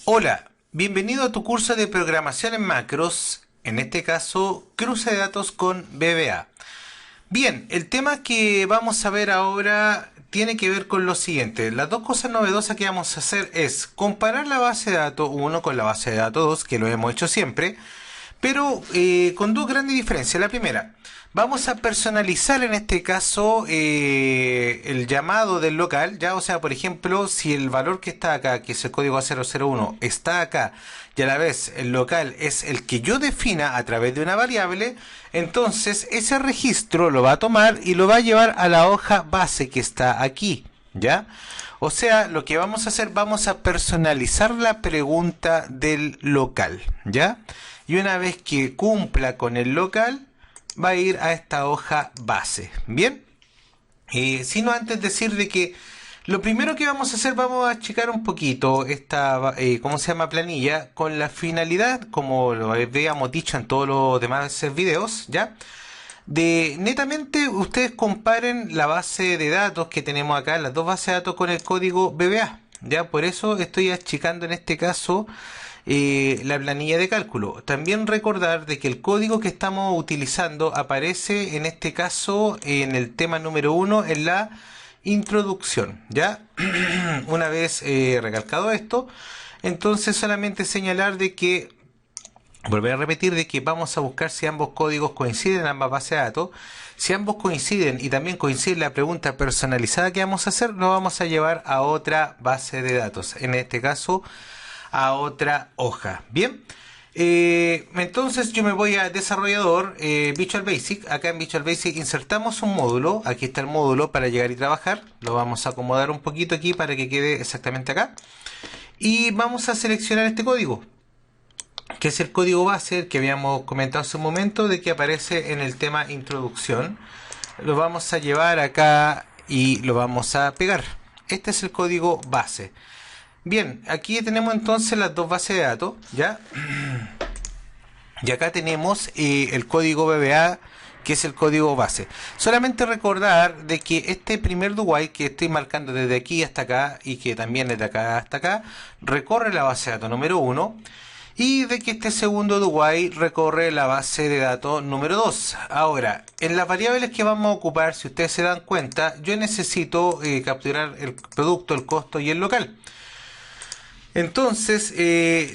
Hola, bienvenido a tu curso de programación en macros, en este caso, cruce de datos con VBA. Bien, el tema que vamos a ver ahora tiene que ver con lo siguiente. Las dos cosas novedosas que vamos a hacer es comparar la base de datos 1 con la base de datos 2, que lo hemos hecho siempre, pero con dos grandes diferencias. La primera, vamos a personalizar en este caso el llamado del local, ya, o sea, por ejemplo, si el valor que está acá, que es el código A001, está acá y a la vez el local es el que yo defina a través de una variable, entonces ese registro lo va a tomar y lo va a llevar a la hoja base que está aquí, ¿ya? O sea, lo que vamos a hacer, vamos a personalizar la pregunta del local, ¿ya? Y una vez que cumpla con el local, va a ir a esta hoja base. Bien, sino antes decir de que lo primero que vamos a hacer, vamos a checar un poquito esta, ¿cómo se llama? Planilla, con la finalidad, como lo habíamos dicho en todos los demás videos, ¿ya? De netamente ustedes comparen la base de datos que tenemos acá, las dos bases de datos con el código VBA. Ya, por eso estoy achicando en este caso la planilla de cálculo. También recordar de que el código que estamos utilizando aparece en este caso en el tema número 1 en la introducción. Ya, una vez recalcado esto, entonces solamente señalar de que volver a repetir de que vamos a buscar si ambos códigos coinciden en ambas bases de datos. Si ambos coinciden y también coincide la pregunta personalizada que vamos a hacer, lo vamos a llevar a otra base de datos. En este caso, a otra hoja. Bien. Entonces yo me voy a desarrollador, Visual Basic. Acá en Visual Basic insertamos un módulo. Aquí está el módulo para llegar y trabajar. Lo vamos a acomodar un poquito aquí para que quede exactamente acá. Y vamos a seleccionar este código, que es el código base que habíamos comentado hace un momento, de que aparece en el tema introducción. Lo vamos a llevar acá y lo vamos a pegar. Este es el código base. Bien, aquí tenemos entonces las dos bases de datos, ¿ya? Y acá tenemos el código VBA, que es el código base. Solamente recordar de que este primer do while que estoy marcando desde aquí hasta acá, y que también desde acá hasta acá, recorre la base de datos número 1, y de que este segundo do while recorre la base de datos número 2. Ahora, en las variables que vamos a ocupar, si ustedes se dan cuenta, yo necesito capturar el producto, el costo y el local. Entonces,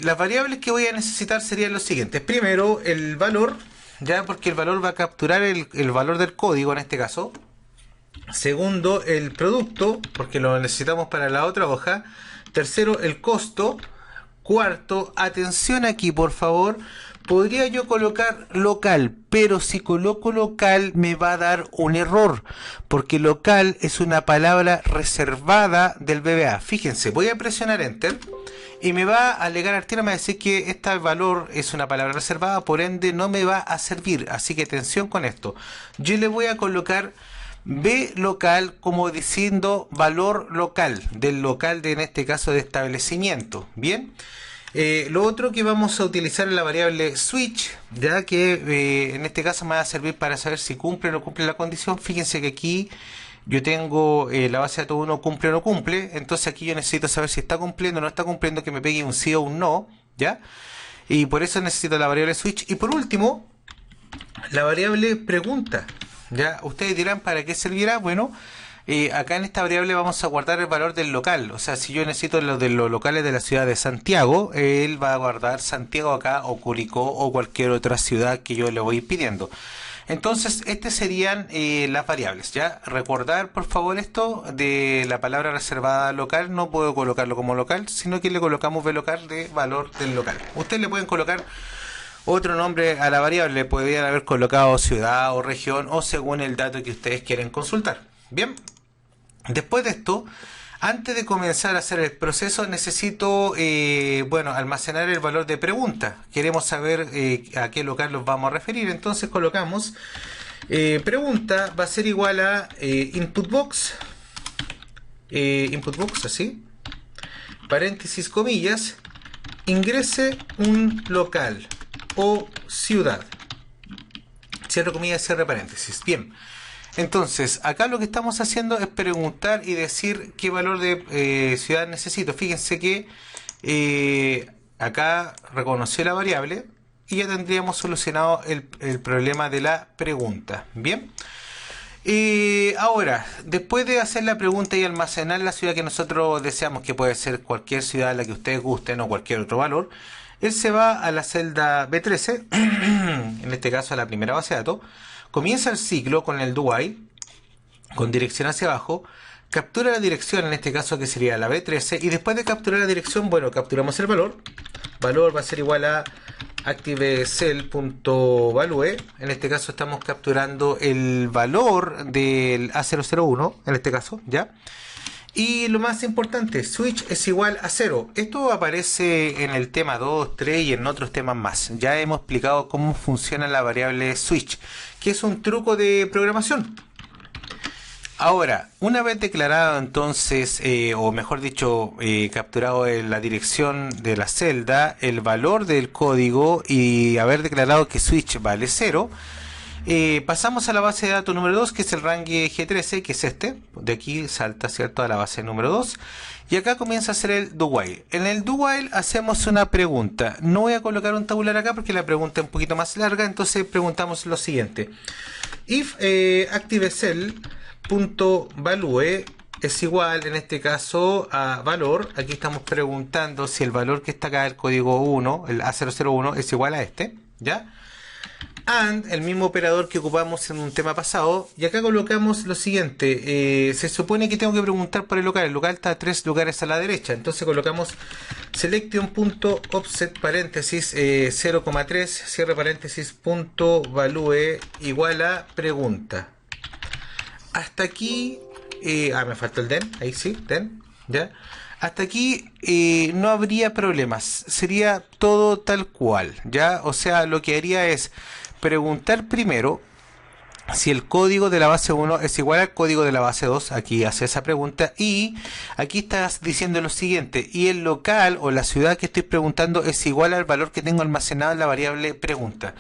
las variables que voy a necesitar serían los siguientes. Primero, el valor, ya, porque el valor va a capturar el valor del código en este caso. Segundo, el producto, porque lo necesitamos para la otra hoja. Tercero, el costo. Cuarto, atención aquí por favor, podría yo colocar local, pero si coloco local me va a dar un error, porque local es una palabra reservada del VBA. Fíjense, voy a presionar enter y me va a alegar al tiro, me va a decir que este valor es una palabra reservada, por ende no me va a servir, así que atención con esto. Yo le voy a colocar B local como diciendo valor local, del local de, en este caso, de establecimiento. Bien. Lo otro que vamos a utilizar es la variable switch, ya que en este caso me va a servir para saber si cumple o no cumple la condición. Fíjense que aquí yo tengo la base de datos 1 cumple o no cumple, entonces aquí yo necesito saber si está cumpliendo o no está cumpliendo, que me pegue un sí o un no, ¿ya? Y por eso necesito la variable switch. Y por último, la variable pregunta. Ya, ustedes dirán, ¿para qué servirá? Bueno, acá en esta variable vamos a guardar el valor del local. O sea, si yo necesito los de los locales de la ciudad de Santiago, él va a guardar Santiago acá, o Curicó, o cualquier otra ciudad que yo le voy pidiendo. Entonces, estas serían las variables, ¿ya? Recordar, por favor, esto de la palabra reservada local. No puedo colocarlo como local, sino que le colocamos v local de valor del local. Ustedes le pueden colocar otro nombre a la variable, podrían haber colocado ciudad o región, o según el dato que ustedes quieren consultar. Bien, después de esto, antes de comenzar a hacer el proceso, necesito bueno, almacenar el valor de pregunta. Queremos saber a qué local los vamos a referir, entonces colocamos pregunta va a ser igual a input box, así, paréntesis, comillas, ingrese un local o ciudad, cierre comillas, cierre paréntesis. Bien, entonces acá lo que estamos haciendo es preguntar y decir qué valor de ciudad necesito. Fíjense que Acá reconoció la variable y ya tendríamos solucionado el problema de la pregunta. Bien. Ahora, después de hacer la pregunta y almacenar la ciudad que nosotros deseamos, que puede ser cualquier ciudad a la que ustedes gusten o cualquier otro valor, él se va a la celda B13, en este caso a la primera base de datos, comienza el ciclo con el do while, con dirección hacia abajo, captura la dirección, en este caso que sería la B13, y después de capturar la dirección, bueno, capturamos el valor. Valor va a ser igual a ActiveCell.value. En este caso estamos capturando el valor del A001, en este caso, ¿ya? Y lo más importante, switch es igual a 0. Esto aparece en el tema 2, 3 y en otros temas más. Ya hemos explicado cómo funciona la variable switch, que es un truco de programación. Ahora, una vez declarado entonces, o mejor dicho, capturado en la dirección de la celda, el valor del código y haber declarado que switch vale 0, pasamos a la base de datos número 2, que es el range G13, que es este. De aquí salta, ¿cierto?, a la base número 2. Y acá comienza a hacer el do while. En el do while hacemos una pregunta. No voy a colocar un tabular acá porque la pregunta es un poquito más larga, entonces preguntamos lo siguiente. If ActiveCell.value es igual, en este caso, a valor. Aquí estamos preguntando si el valor que está acá, el código 1, el A001, es igual a este, ¿ya? And, el mismo operador que ocupamos en un tema pasado, y acá colocamos lo siguiente. Se supone que tengo que preguntar por el local está a 3 lugares a la derecha, entonces colocamos selection.offset paréntesis 0,3 cierre paréntesis punto value igual a pregunta. Hasta aquí, me falta el den, ahí sí, den, ya. Hasta aquí no habría problemas, sería todo tal cual, ya. O sea, lo que haría es preguntar primero si el código de la base 1 es igual al código de la base 2, aquí hace esa pregunta, y aquí estás diciendo lo siguiente, y el local o la ciudad que estoy preguntando es igual al valor que tengo almacenado en la variable pregunta.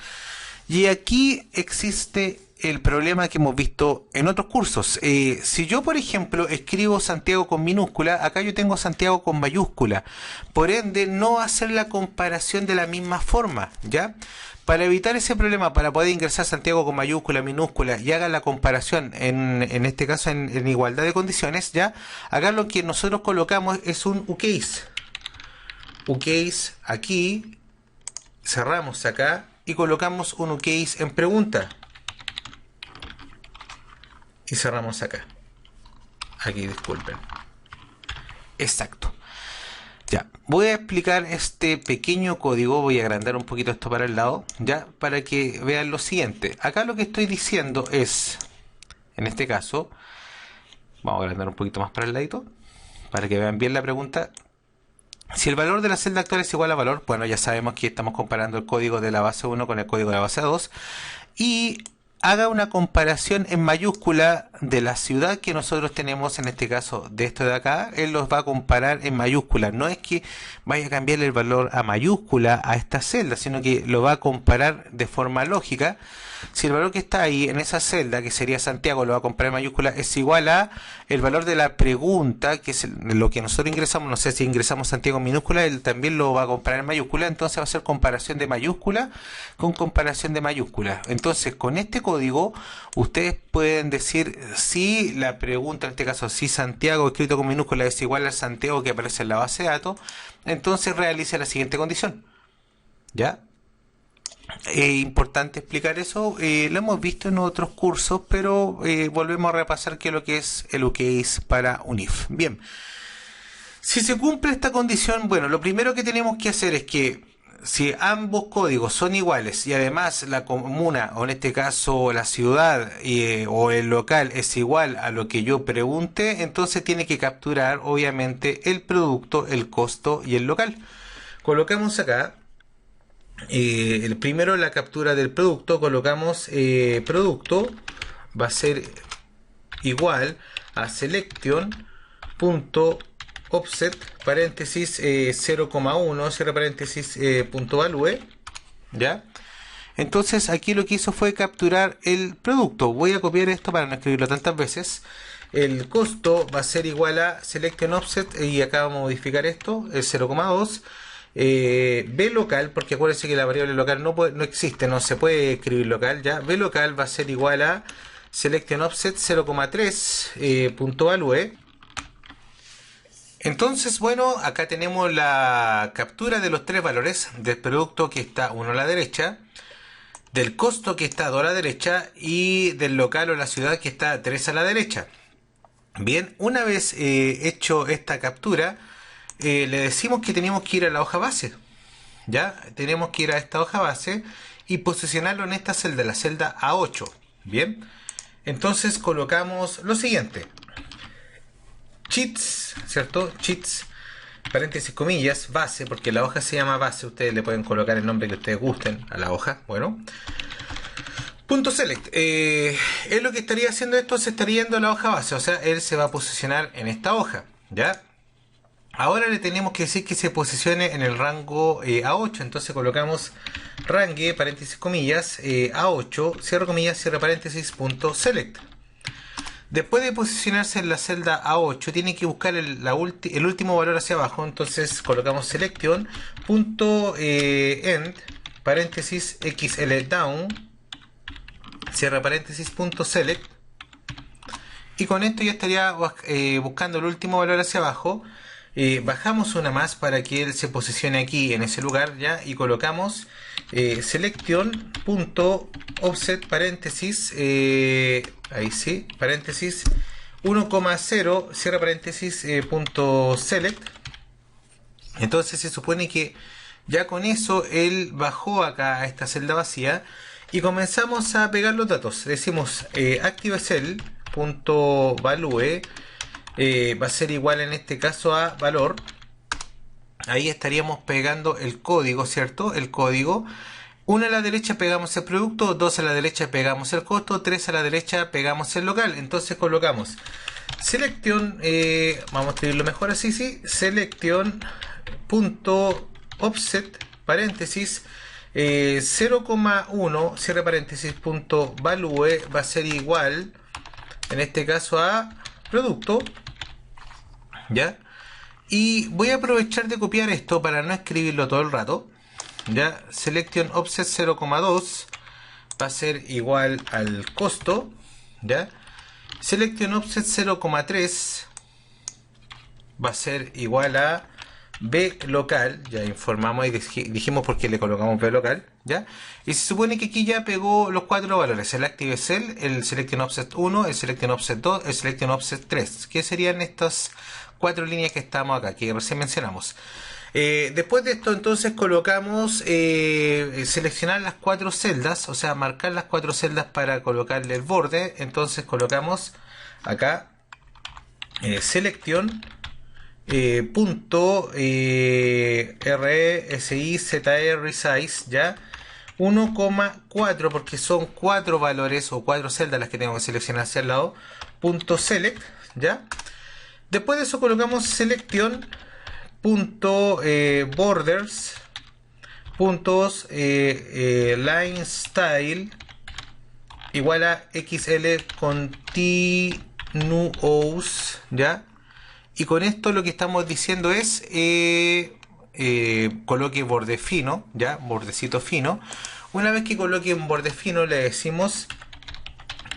Y aquí existe el problema que hemos visto en otros cursos. Si yo, por ejemplo, escribo Santiago con minúscula, acá yo tengo Santiago con mayúscula. Por ende, no hacer la comparación de la misma forma, ¿ya? Para evitar ese problema, para poder ingresar Santiago con mayúscula, minúscula y haga la comparación, en este caso en igualdad de condiciones, ¿ya? Acá lo que nosotros colocamos es un uCase. uCase aquí, cerramos acá y colocamos un uCase en pregunta. Y cerramos acá. Aquí, disculpen. Exacto. Ya, voy a explicar este pequeño código, voy a agrandar un poquito esto para el lado, ya, para que vean lo siguiente. Acá lo que estoy diciendo es, en este caso, vamos a agrandar un poquito más para el ladito, para que vean bien la pregunta. Si el valor de la celda actual es igual a valor, bueno, ya sabemos que estamos comparando el código de la base 1 con el código de la base 2, y haga una comparación en mayúscula de la ciudad que nosotros tenemos, en este caso de esto de acá, él los va a comparar en mayúscula. No es que vaya a cambiarle el valor a mayúscula a esta celda, sino que lo va a comparar de forma lógica. Si el valor que está ahí en esa celda, que sería Santiago, lo va a comparar en mayúscula, es igual a el valor de la pregunta, que es lo que nosotros ingresamos. No sé si ingresamos Santiago en minúscula, él también lo va a comparar en mayúscula, entonces va a ser comparación de mayúscula con comparación de mayúscula. Entonces, con este código, ustedes pueden decir si la pregunta, en este caso, si Santiago escrito con minúscula es igual al Santiago que aparece en la base de datos, entonces realice la siguiente condición. ¿Ya? Importante explicar eso, lo hemos visto en otros cursos, pero volvemos a repasar qué es lo que es el uCase para un if. Bien, si se cumple esta condición, bueno, lo primero que tenemos que hacer es que si ambos códigos son iguales y además la comuna, o en este caso la ciudad o el local es igual a lo que yo pregunte, entonces tiene que capturar obviamente el producto, el costo y el local. Colocamos acá el primero, la captura del producto, colocamos producto va a ser igual a selection.offset paréntesis 0,1 cierre paréntesis punto value, ¿ya? Entonces aquí lo que hizo fue capturar el producto. Voy a copiar esto para no escribirlo tantas veces. El costo va a ser igual a selection offset, y acá vamos a modificar esto, el 0,2. B local, porque acuérdense que la variable local no existe, no se puede escribir local, ya. B local va a ser igual a selection offset 0,3 punto value. Entonces, bueno, acá tenemos la captura de los tres valores del producto que está 1 a la derecha, del costo que está 2 a la derecha y del local o la ciudad que está 3 a la derecha. Bien, una vez hecho esta captura, le decimos que tenemos que ir a la hoja base. Ya, tenemos que ir a esta hoja base y posicionarlo en esta celda, la celda A8. Bien, entonces colocamos lo siguiente. Cheats, ¿cierto? Cheats, paréntesis, comillas, base, porque la hoja se llama base. Ustedes le pueden colocar el nombre que ustedes gusten a la hoja. Bueno, punto select. Es lo que estaría haciendo esto, se estaría yendo a la hoja base. O sea, él se va a posicionar en esta hoja. ¿Ya? Ahora le tenemos que decir que se posicione en el rango A8. Entonces colocamos range, paréntesis, comillas, A8, cierre comillas, cierre paréntesis, punto select. Después de posicionarse en la celda A8, tiene que buscar el último valor hacia abajo. Entonces colocamos selection, punto end, paréntesis, XL down, cierre paréntesis, punto select. Y con esto ya estaría buscando el último valor hacia abajo. Bajamos una más para que él se posicione aquí en ese lugar, ya, y colocamos selection punto offset paréntesis, ahí sí, paréntesis 1,0 cierra paréntesis punto select. Entonces se supone que ya con eso él bajó acá a esta celda vacía y comenzamos a pegar los datos. Decimos active cell punto value, va a ser igual en este caso a valor. Ahí estaríamos pegando el código, ¿cierto? El código. 1 a la derecha pegamos el producto, 2 a la derecha pegamos el costo, 3 a la derecha pegamos el local. Entonces colocamos selection, vamos a escribirlo mejor así, sí, selection punto offset paréntesis 0,1 cierre paréntesis punto value va a ser igual en este caso a producto. ¿Ya? Y voy a aprovechar de copiar esto para no escribirlo todo el rato. ¿Ya? Selection offset 0,2 va a ser igual al costo. ¿Ya? Selection offset 0,3 va a ser igual a B local. Ya informamos y dijimos por qué le colocamos B local. ¿Ya? Y se supone que aquí ya pegó los cuatro valores: el active cell, el selection offset 1, el selection offset 2, el selection offset 3, que serían estas cuatro líneas que estamos acá, que recién mencionamos. Después de esto, entonces colocamos seleccionar las cuatro celdas, o sea, marcar las cuatro celdas para colocarle el borde. Entonces colocamos acá selection punto RSIZR size, ya 1,4, porque son cuatro valores o cuatro celdas las que tengo que seleccionar hacia el lado, punto select, ya. Después de eso colocamos selection punto borders puntos line style igual a XL continuous, ya. Y con esto lo que estamos diciendo es coloque borde fino, ya, bordecito fino. Una vez que coloque un borde fino le decimos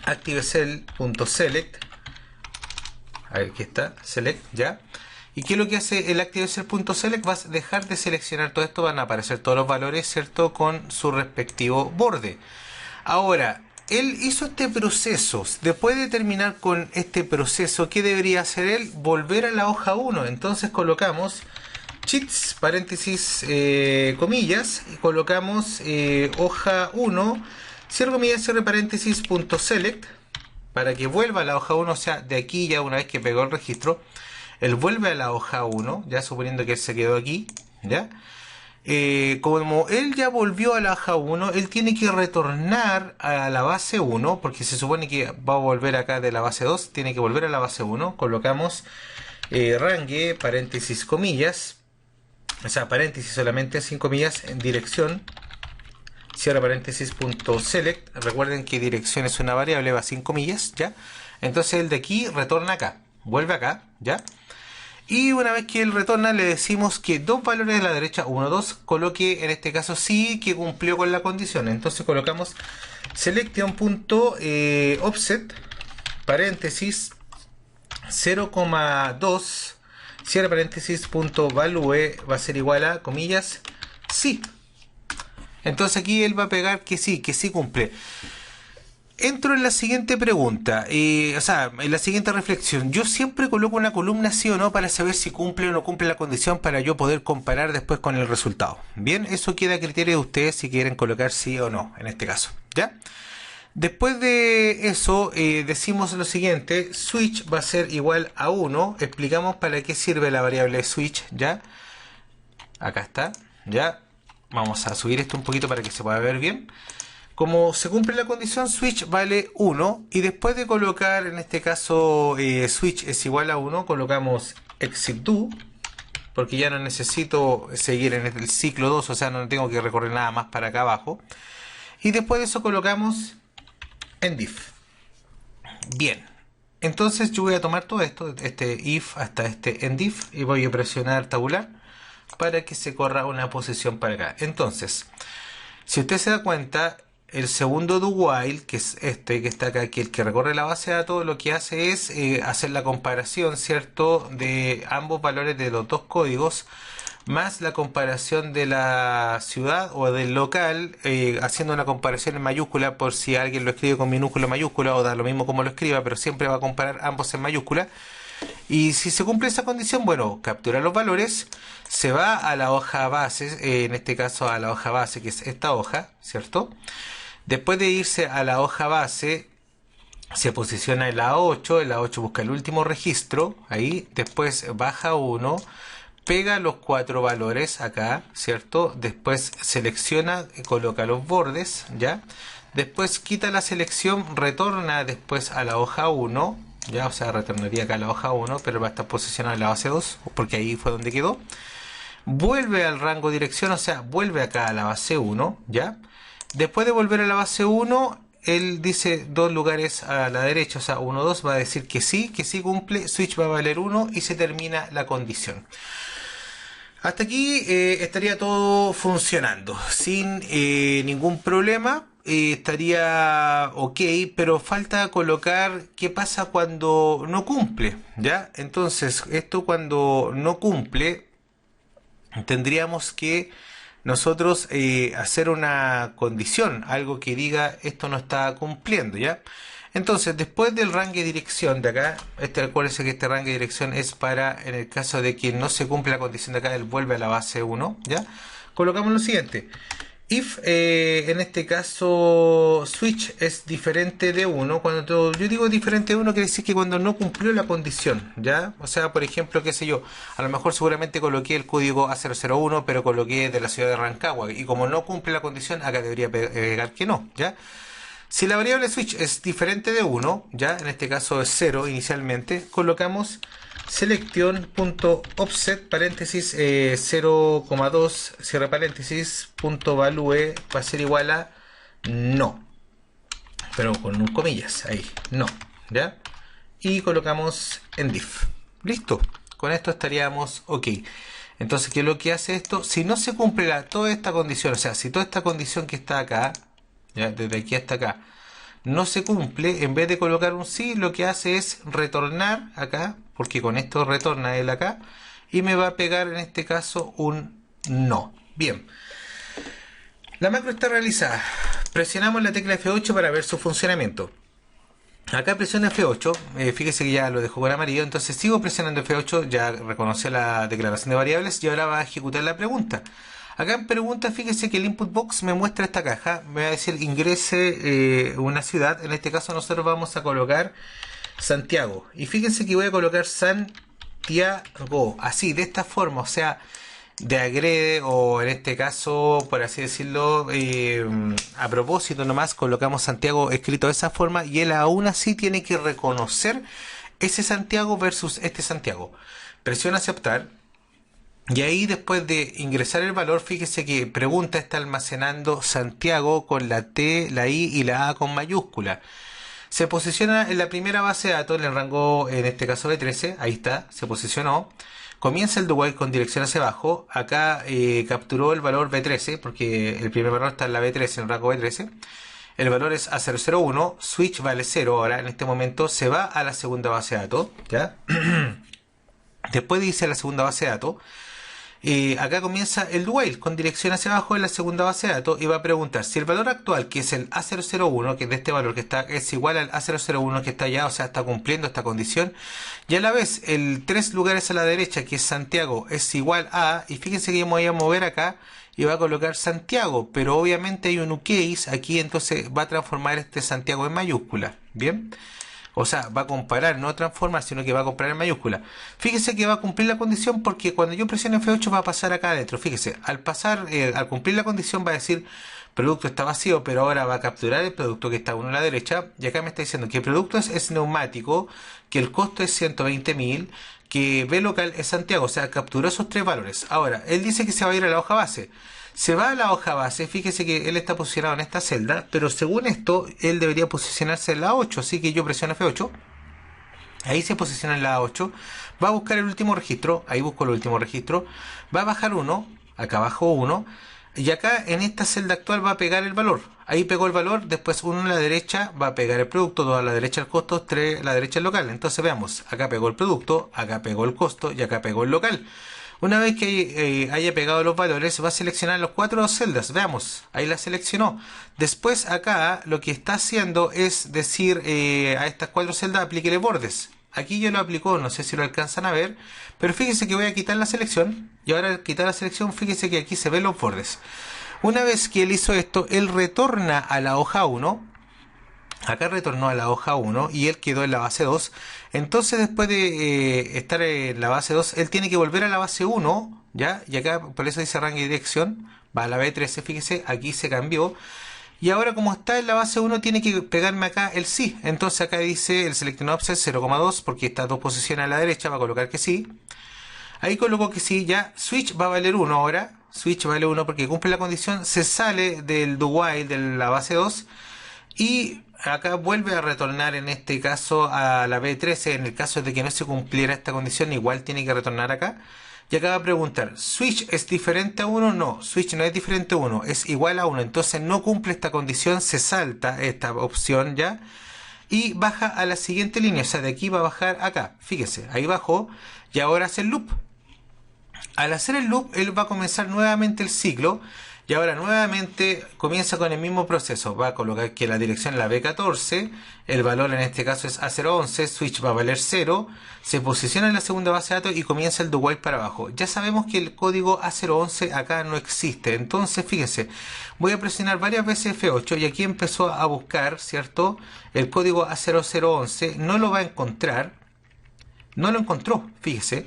active cell.select. Aquí está, select, ya. ¿Y qué es lo que hace el active cell.select? Va a dejar de seleccionar todo esto, van a aparecer todos los valores, ¿cierto? Con su respectivo borde. Ahora, él hizo este proceso. Después de terminar con este proceso, ¿qué debería hacer él? Volver a la hoja 1. Entonces colocamos cheats, paréntesis, comillas, y colocamos hoja 1, cierre comillas, cierre paréntesis, punto select, para que vuelva a la hoja 1, o sea, de aquí ya una vez que pegó el registro, él vuelve a la hoja 1, ya suponiendo que él se quedó aquí, ¿ya? Como él ya volvió a la hoja 1, él tiene que retornar a la base 1, porque se supone que va a volver acá de la base 2, tiene que volver a la base 1, colocamos range, paréntesis, comillas, o sea, paréntesis solamente, sin comillas, en dirección, cierra paréntesis, punto select. Recuerden que dirección es una variable, va sin comillas, ¿ya? Entonces el de aquí retorna acá, vuelve acá, ¿ya? Y una vez que él retorna, le decimos que dos valores de la derecha, 1, 2, coloque en este caso sí que cumplió con la condición. Entonces colocamos selection.offset, paréntesis, 0,2, cierre paréntesis, punto value va a ser igual a, comillas, sí. Entonces aquí él va a pegar que sí cumple. Entro en la siguiente pregunta, en la siguiente reflexión. Yo siempre coloco una columna sí o no para saber si cumple o no cumple la condición para yo poder comparar después con el resultado. Bien, eso queda a criterio de ustedes si quieren colocar sí o no en este caso, ¿ya? Después de eso, decimos lo siguiente: switch va a ser igual a 1. Explicamos para qué sirve la variable switch, ¿ya? Acá está, ¿ya? Vamos a subir esto un poquito para que se pueda ver bien. Como se cumple la condición, switch vale 1. Y después de colocar, en este caso, switch es igual a 1, colocamos exit do, porque ya no necesito seguir en el ciclo 2, o sea, no tengo que recorrer nada más para acá abajo. Y después de eso colocamos endif. Bien, entonces yo voy a tomar todo esto, este if hasta este endif, y voy a presionar tabular para que se corra una posición para acá. Entonces, si usted se da cuenta, el segundo do while, que es este que está acá, que el que recorre la base de datos, lo que hace es hacer la comparación, ¿cierto?, de ambos valores de los dos códigos, más la comparación de la ciudad o del local, haciendo una comparación en mayúscula por si alguien lo escribe con minúscula o mayúscula, o da lo mismo como lo escriba, pero siempre va a comparar ambos en mayúscula. Y si se cumple esa condición, bueno, captura los valores, se va a la hoja base, en este caso a la hoja base, que es esta hoja, ¿cierto? Después de irse a la hoja base, se posiciona en la 8, en la 8 busca el último registro, ahí, después baja 1, pega los 4 valores acá, ¿cierto? Después selecciona, coloca los bordes, ¿ya? Después quita la selección, retorna después a la hoja 1, ¿ya? O sea, retornaría acá a la hoja 1, pero va a estar posicionado en la base 2, porque ahí fue donde quedó. Vuelve al rango dirección, o sea, vuelve acá a la base 1, ¿ya? Después de volver a la base 1, él dice dos lugares a la derecha, o sea, 1, 2, va a decir que sí cumple, switch va a valer 1 y se termina la condición. Hasta aquí estaría todo funcionando sin ningún problema. Estaría ok, pero falta colocar qué pasa cuando no cumple, ¿ya? Entonces, esto cuando no cumple, tendríamos que nosotros hacer una condición, algo que diga esto no está cumpliendo, ¿ya? Entonces, después del rango de dirección de acá, acuérdense que este rango de dirección es para, en el caso de que no se cumple la condición de acá, él vuelve a la base 1, ¿ya? Colocamos lo siguiente: if, en este caso, switch es diferente de 1, cuando yo digo diferente de 1, quiere decir que cuando no cumplió la condición, ¿ya? O sea, por ejemplo, qué sé yo, a lo mejor seguramente coloqué el código A001, pero coloqué de la ciudad de Rancagua, y como no cumple la condición, acá debería pegar que no, ¿ya? Si la variable switch es diferente de 1, ya en este caso es 0 inicialmente, colocamos selection.offset, paréntesis, 0,2, cierre paréntesis, punto value va a ser igual a no, pero con comillas, ahí, no, ¿ya? Y colocamos endif. Listo, con esto estaríamos ok. Entonces, ¿qué es lo que hace esto? Si no se cumple toda esta condición, o sea, si toda esta condición que está acá, ya, desde aquí hasta acá, no se cumple, en vez de colocar un sí, lo que hace es retornar acá, porque con esto retorna él acá, y me va a pegar en este caso un no. Bien, la macro está realizada. Presionamos la tecla F8 para ver su funcionamiento. Acá presiono F8, fíjese que ya lo dejó con amarillo, entonces sigo presionando F8, ya reconoció la declaración de variables y ahora va a ejecutar la pregunta. Acá en pregunta, fíjese que el input box me muestra esta caja, me va a decir ingrese una ciudad, en este caso nosotros vamos a colocar Santiago, y fíjense que voy a colocar Santiago, así, de esta forma, o sea, de agrede, o en este caso, por así decirlo, a propósito nomás, colocamos Santiago escrito de esa forma, y él aún así tiene que reconocer ese Santiago versus este Santiago. Presiona aceptar. Y ahí, después de ingresar el valor, fíjese que pregunta está almacenando Santiago con la T, la I y la A con mayúscula. Se posiciona en la primera base de datos, en el rango, en este caso B13, ahí está, se posicionó. Comienza el do while con dirección hacia abajo. Acá capturó el valor B13, porque el primer valor está en la B13, en el rango B13. El valor es A001, switch vale 0 ahora, en este momento se va a la segunda base de datos, ¿ya? Después dice la segunda base de datos. Acá comienza el do while con dirección hacia abajo en la segunda base de datos y va a preguntar si el valor actual, que es el A001, que es de este valor que está, es igual al A001 que está allá, o sea, está cumpliendo esta condición, y a la vez el 3 lugares a la derecha, que es Santiago, es igual a, y fíjense que yo me voy a mover acá y va a colocar Santiago, pero obviamente hay un case aquí, entonces va a transformar este Santiago en mayúscula, ¿bien? O sea, va a comparar, no transformar, sino que va a comparar en mayúscula. Fíjese que va a cumplir la condición porque cuando yo presiono F8 va a pasar acá adentro. Fíjese, al cumplir la condición va a decir producto está vacío, pero ahora va a capturar el producto que está uno a la derecha. Y acá me está diciendo que el producto es neumático, que el costo es 120.000, que B local es Santiago. O sea, capturó esos tres valores. Ahora, él dice que se va a ir a la hoja base. Se va a la hoja base, fíjese que él está posicionado en esta celda, pero según esto, él debería posicionarse en la 8, así que yo presiono F8, ahí se posiciona en la 8, va a buscar el último registro, ahí busco el último registro, va a bajar 1, acá bajo 1, y acá en esta celda actual va a pegar el valor, ahí pegó el valor, después 1 a la derecha va a pegar el producto, 2 a la derecha el costo, 3 a la derecha el local, entonces veamos, acá pegó el producto, acá pegó el costo y acá pegó el local. Una vez que haya pegado los valores, va a seleccionar los 4 celdas. Veamos, ahí la seleccionó. Después acá lo que está haciendo es decir a estas 4 celdas aplíquele bordes. Aquí yo lo aplicó, no sé si lo alcanzan a ver, pero fíjense que voy a quitar la selección. Y ahora al quitar la selección, fíjense que aquí se ven los bordes. Una vez que él hizo esto, él retorna a la hoja 1. Acá retornó a la hoja 1 y él quedó en la base 2. Entonces después de estar en la base 2, él tiene que volver a la base 1, ¿ya? Y acá por eso dice rango y dirección, va a la B13, fíjese, aquí se cambió. Y ahora como está en la base 1 tiene que pegarme acá el sí. Entonces acá dice el selected offset 0,2 porque estas dos posiciones a la derecha, va a colocar que sí. Ahí colocó que sí, ya switch va a valer 1 ahora. Switch vale 1 porque cumple la condición, se sale del do while de la base 2 y acá vuelve a retornar en este caso a la B13. En el caso de que no se cumpliera esta condición, igual tiene que retornar acá. Y acá va a preguntar, ¿switch es diferente a 1? No, switch no es diferente a 1, es igual a 1. Entonces no cumple esta condición, se salta esta opción ya. Y baja a la siguiente línea, o sea, de aquí va a bajar acá. Fíjese, ahí bajó y ahora hace el loop. Al hacer el loop, él va a comenzar nuevamente el ciclo. Y ahora nuevamente comienza con el mismo proceso. Va a colocar que la dirección es la B14. El valor en este caso es A011. Switch va a valer 0. Se posiciona en la segunda base de datos y comienza el do while para abajo. Ya sabemos que el código A011 acá no existe. Entonces fíjense. Voy a presionar varias veces F8 y aquí empezó a buscar, ¿cierto? El código A0011. No lo va a encontrar. No lo encontró, fíjese.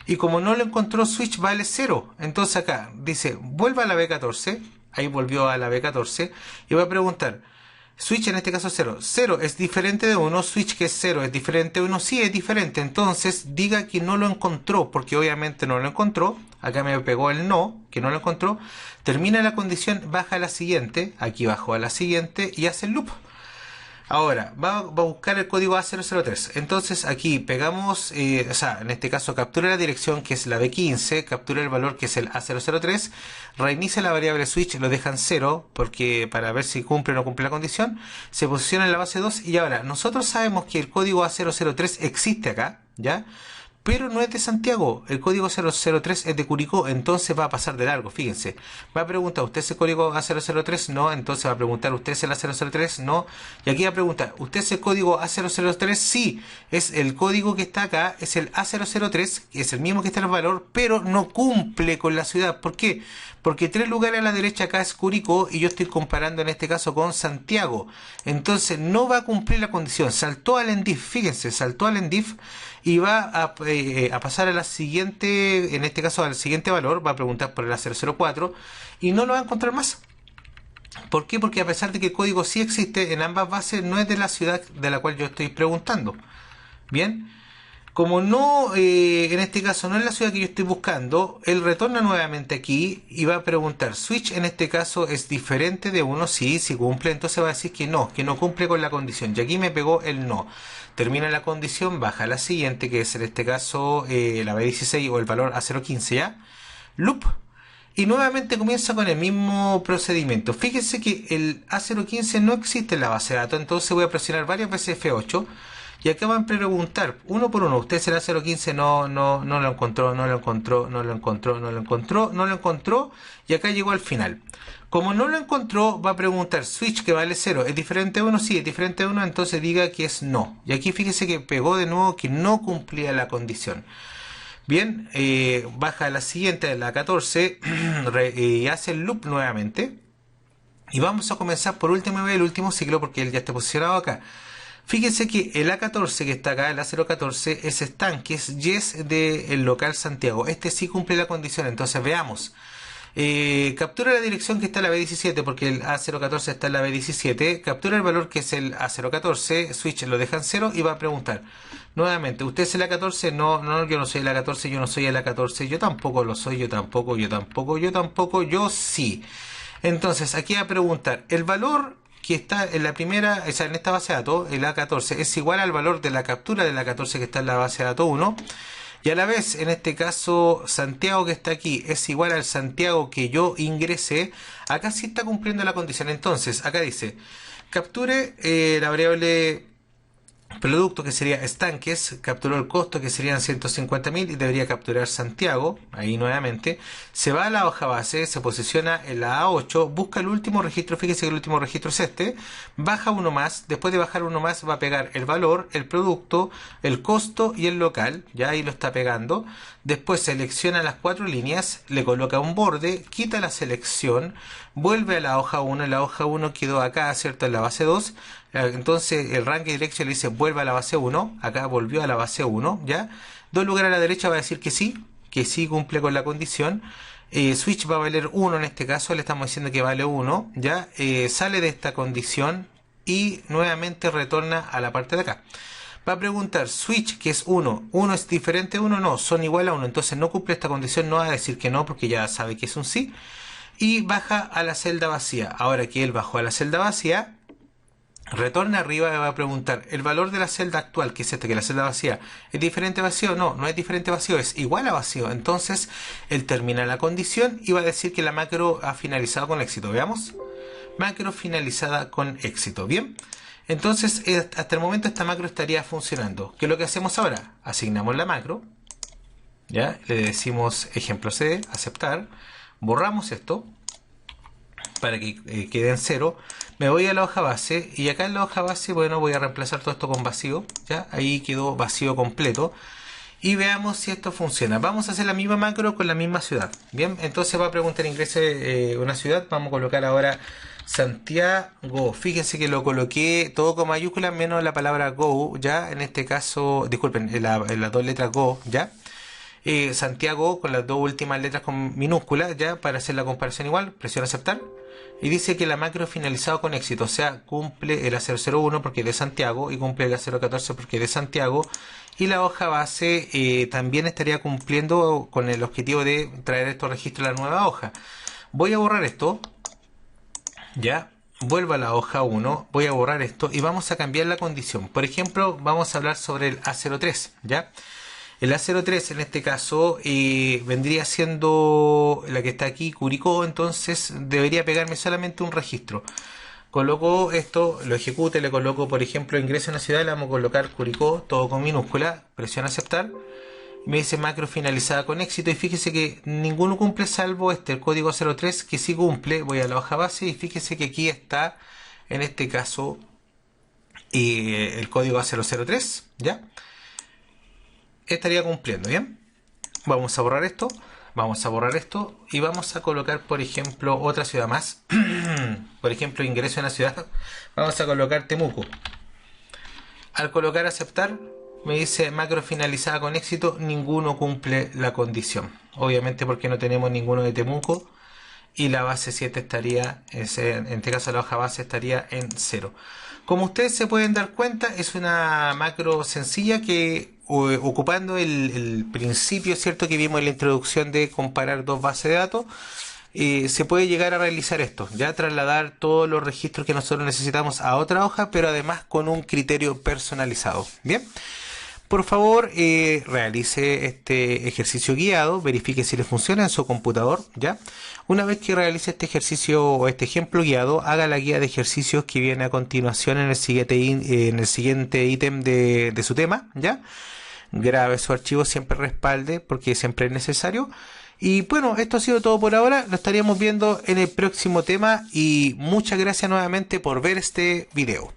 Y como no lo encontró, switch vale 0. Entonces acá dice, vuelva a la B14. Ahí volvió a la B14. Y va a preguntar, switch en este caso 0. 0 es diferente de 1. Switch que es 0 es diferente de 1. Sí, es diferente. Entonces diga que no lo encontró. Porque obviamente no lo encontró. Acá me pegó el no, que no lo encontró. Termina la condición, baja a la siguiente. Aquí bajó a la siguiente y hace el loop. Ahora, va a buscar el código A003. Entonces aquí pegamos, o sea, en este caso captura la dirección que es la B15, captura el valor que es el A003, reinicia la variable switch, lo dejan 0 porque para ver si cumple o no cumple la condición, se posiciona en la base 2 y ahora nosotros sabemos que el código A003 existe acá, ¿ya? Pero no es de Santiago, el código 003 es de Curicó, entonces va a pasar de largo, fíjense. Va a preguntar, ¿usted es el código A003? No, entonces va a preguntar, ¿usted es el A003? No. Y aquí va a preguntar, ¿usted es el código A003? Sí, es el código que está acá, es el A003, es el mismo que está en el valor, pero no cumple con la ciudad. ¿Por qué? Porque 3 lugares a la derecha acá es Curicó y yo estoy comparando en este caso con Santiago. Entonces no va a cumplir la condición. Saltó al ENDIF, fíjense, saltó al ENDIF y va a pasar a la siguiente, en este caso al siguiente valor, va a preguntar por el A004 y no lo va a encontrar más. ¿Por qué? Porque a pesar de que el código sí existe en ambas bases, no es de la ciudad de la cual yo estoy preguntando. Bien. Como no, en este caso no es la ciudad que yo estoy buscando, él retorna nuevamente aquí y va a preguntar, switch en este caso es diferente de 1, sí, si cumple, entonces va a decir que no cumple con la condición. Y aquí me pegó el no. Termina la condición, baja la siguiente, que es en este caso la B16 o el valor A015, ¿ya? Loop. Y nuevamente comienza con el mismo procedimiento. Fíjense que el A015 no existe en la base de datos, entonces voy a presionar varias veces F8. Y acá van a preguntar, uno por uno, usted será 015, no lo encontró, no lo encontró, no lo encontró, no lo encontró, no lo encontró, y acá llegó al final. Como no lo encontró, va a preguntar, switch que vale 0, ¿es diferente a 1? Sí, es diferente a 1, entonces diga que es no. Y aquí fíjese que pegó de nuevo que no cumplía la condición. Bien, baja a la siguiente, a la 14, y hace el loop nuevamente. Y vamos a comenzar por última vez el último ciclo porque él ya está posicionado acá. Fíjense que el A14 que está acá, el A014, es estanque, es yes del local Santiago. Este sí cumple la condición, entonces veamos. Captura la dirección que está en la B17 porque el A014 está en la B17. Captura el valor que es el A014, switch lo deja en 0 y va a preguntar. Nuevamente, ¿usted es el A14? No, yo no soy el A14, yo no soy el A14, yo tampoco lo soy, yo tampoco, yo sí. Entonces, aquí va a preguntar, el valor que está en la primera, o sea, en esta base de datos, el A14, es igual al valor de la captura del A14 que está en la base de datos 1, y a la vez, en este caso, Santiago que está aquí es igual al Santiago que yo ingresé, acá sí está cumpliendo la condición. Entonces, acá dice, capture la variable producto que sería estanques, capturó el costo que serían 150.000 y debería capturar Santiago, ahí nuevamente, se va a la hoja base, se posiciona en la A8, busca el último registro, fíjese que el último registro es este, baja uno más, después de bajar uno más va a pegar el valor, el producto, el costo y el local, ya ahí lo está pegando, después selecciona las 4 líneas, le coloca un borde, quita la selección, vuelve a la hoja 1, la hoja 1 quedó acá, ¿cierto? En la base 2, entonces el ranking direction le dice vuelve a la base 1, acá volvió a la base 1, ¿ya? Dos lugares a la derecha va a decir que sí cumple con la condición. Switch va a valer 1 en este caso, le estamos diciendo que vale 1, ¿ya? Sale de esta condición y nuevamente retorna a la parte de acá. Va a preguntar, switch que es 1, ¿1 es diferente a 1? No, son igual a 1, entonces no cumple esta condición, no va a decir que no porque ya sabe que es un sí. Y baja a la celda vacía. Ahora que él bajó a la celda vacía, retorna arriba y va a preguntar el valor de la celda actual, que es esta, que es la celda vacía, ¿es diferente a vacío? No es diferente a vacío, es igual a vacío. Entonces él termina la condición y va a decir que la macro ha finalizado con éxito. Veamos, macro finalizada con éxito. Bien, entonces hasta el momento esta macro estaría funcionando. ¿Qué es lo que hacemos ahora? Asignamos la macro, ya le decimos ejemplo C, aceptar, borramos esto para que quede en 0. Me voy a la hoja base y acá en la hoja base, bueno, voy a reemplazar todo esto con vacío, ya ahí quedó vacío completo. Y veamos si esto funciona. Vamos a hacer la misma macro con la misma ciudad. Bien, entonces va a preguntar ingrese una ciudad. Vamos a colocar ahora Santiago. Fíjense que lo coloqué todo con mayúsculas menos la palabra go, ya en este caso, disculpen, en las dos letras go, ya. Santiago con las dos últimas letras con minúsculas, ya para hacer la comparación igual, presiona aceptar. Y dice que la macro ha finalizado con éxito, o sea, cumple el A001 porque es de Santiago y cumple el A014 porque es de Santiago. Y la hoja base también estaría cumpliendo con el objetivo de traer estos registros a la nueva hoja. Voy a borrar esto, ya, vuelvo a la hoja 1, voy a borrar esto y vamos a cambiar la condición. Por ejemplo, vamos a hablar sobre el A03, ya. El A03 en este caso vendría siendo la que está aquí, Curicó, entonces debería pegarme solamente un registro. Coloco esto, lo ejecuto, le coloco por ejemplo ingreso en la ciudad, le vamos a colocar Curicó, todo con minúscula, presiona aceptar. Me dice macro finalizada con éxito y fíjese que ninguno cumple salvo el código 03 que sí cumple. Voy a la hoja base y fíjese que aquí está en este caso el código A003, ¿ya? Estaría cumpliendo, ¿bien? Vamos a borrar esto, y vamos a colocar, por ejemplo, otra ciudad más. Por ejemplo, ingreso en la ciudad, vamos a colocar Temuco. Al colocar aceptar, me dice macro finalizada con éxito, ninguno cumple la condición. Obviamente porque no tenemos ninguno de Temuco y la base 7 estaría, en este caso la hoja base estaría en 0. Como ustedes se pueden dar cuenta, es una macro sencilla que ocupando el principio, ¿cierto?, que vimos en la introducción de comparar dos bases de datos, se puede llegar a realizar esto, ya trasladar todos los registros que nosotros necesitamos a otra hoja, pero además con un criterio personalizado. Bien, por favor, realice este ejercicio guiado, verifique si le funciona en su computador, ¿ya? Una vez que realice este ejercicio o este ejemplo guiado, haga la guía de ejercicios que viene a continuación en el siguiente ítem de su tema, ¿ya? Grabe su archivo, siempre respalde porque siempre es necesario. Y bueno, esto ha sido todo por ahora, lo estaríamos viendo en el próximo tema y muchas gracias nuevamente por ver este video.